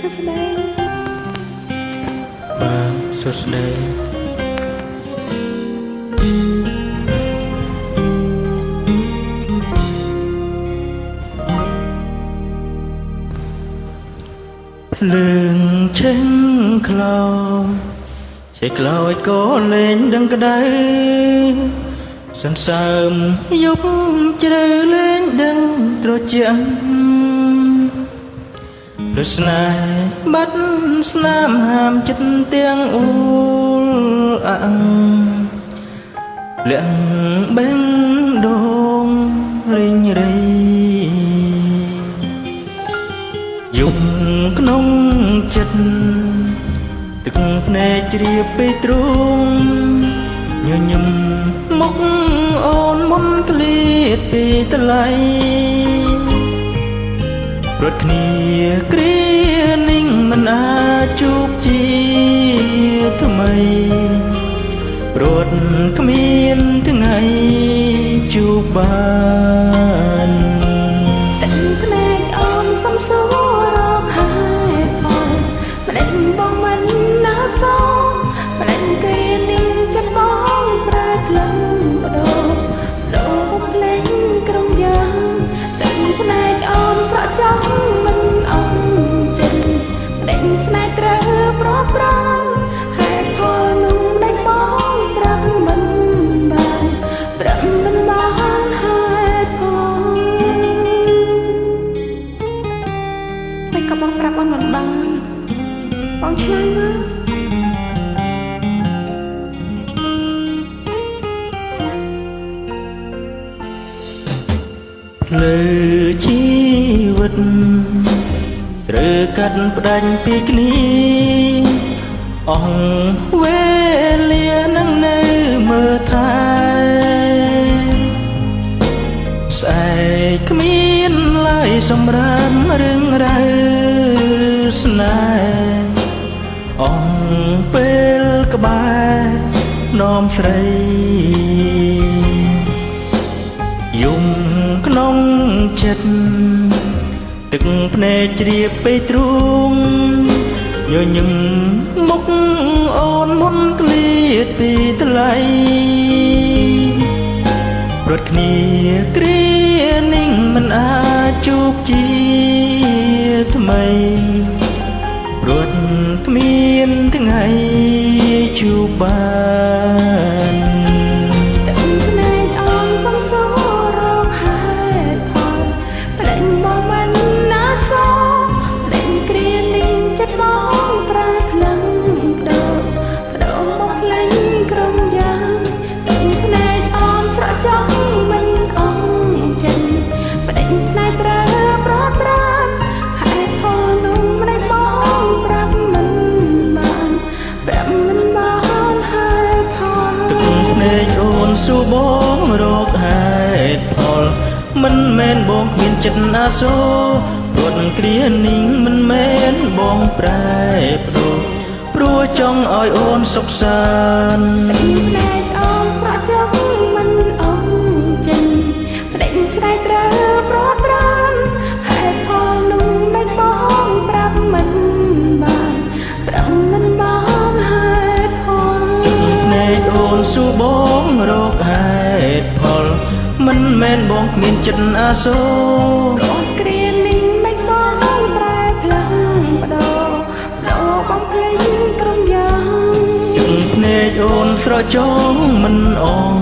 សួស្តីបាទសួស្តីភ្លើងឆេងខ្លោចជាខ្លោចក៏លែងដឹងក្តៅសន្សើមយប់ជ្រៅលែងដឹងត្រជាក់លុស្នេហ៍បាត់ស្នាមហាមចិត្តទាំងអ៊ូលអាំងលាក់បេងដងរិញរៃយំក្នុងចិត្តទឹកភ្នែកជ្រាបពេកទ្រូងញញឹមមុខអូនមុនក្លៀតពីថ្លៃរត់គ្នាគ្រានឹងមិនអាចជួបជាថ្មីរត់គ្មានថ្ងៃជួបបានទឹកភ្នែកអូនសំសួររកហេតុផលម្ដេចបងមិនណាសម្ដេចគ្រានឹងចិត្តបងប្រែផ្លឹងបដូរភ្លេងក្រុងយ៉ាងទឹកភ្នែកអូនស្រក់ចង់មិនអងចិត្តម្ដេចស្នេហ៍ត្រូវប្រត់ប្រាំហេតុផលនោះម្ដេចបងប្រាប់មិនបានប្រាប់មិនបានហេតុផលតែក៏បងប្រាប់អូនមិនបានបងឆ្លើយមកលើជីវិតត្រូវកាត់ផ្ដាច់ពីគ្នាអស់វេលានឹងនៅមើលថែស្អែកគ្មានឡើយសម្រាប់រឿងរ៉ាវស្នេហ៍អស់ពេលក្បែរនោមស្រីយំក្នុងចិត្តទឹកភ្នែកជ្រាបពេកទ្រូងញញឹមមុខអូនមុនក្លៀតពីថ្លៃរត់គ្នាគ្រានឹងមិនអាចជួបជាថ្មីរត់គ្មានថ្ងៃជួបបានសួរបងរកហេតុផលមិនមែនបងមានចិត្តអាសូររត់គ្រានឹងមិនមែនបងប្រែប្ដូរព្រោះចង់ឲ្យអូនសុខសាន្តភ្នែកអូនស្រក់ចង់មិនអងចិនប្ដេចស្ដាយត្រូវប្រត់ប្រាំហេតុផលនោះមិនបងប្រាប់មិនបានប្រាប់មិនបានហេតុផលភ្នែកអូនសួរបងរកហេតុផលមិនមែនបងមានចិត្តអាសូររត់គ្រានឹងមិនបងប្រែផ្លឹងបដូរបងភ្លេងក្រុមយ៉ាងទឹកភ្នែកអូនស្រចង់មិនអង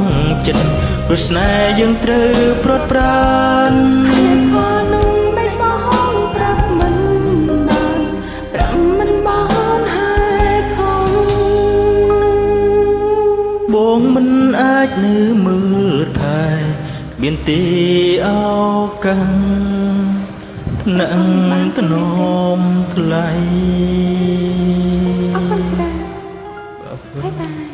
ចិត្តព្រោះស្នេហ៍យើងត្រូវប្រត់ប្រានហេតុផលនោះមិនបងប្រាប់មិនបានប្រាប់មិនបានហេតុផលបងមិនអាចនៅមើលថែមានទីអោកាំងថ្នាក់ថ្នមថ្លៃអរគុណច្រើនបាយបាយ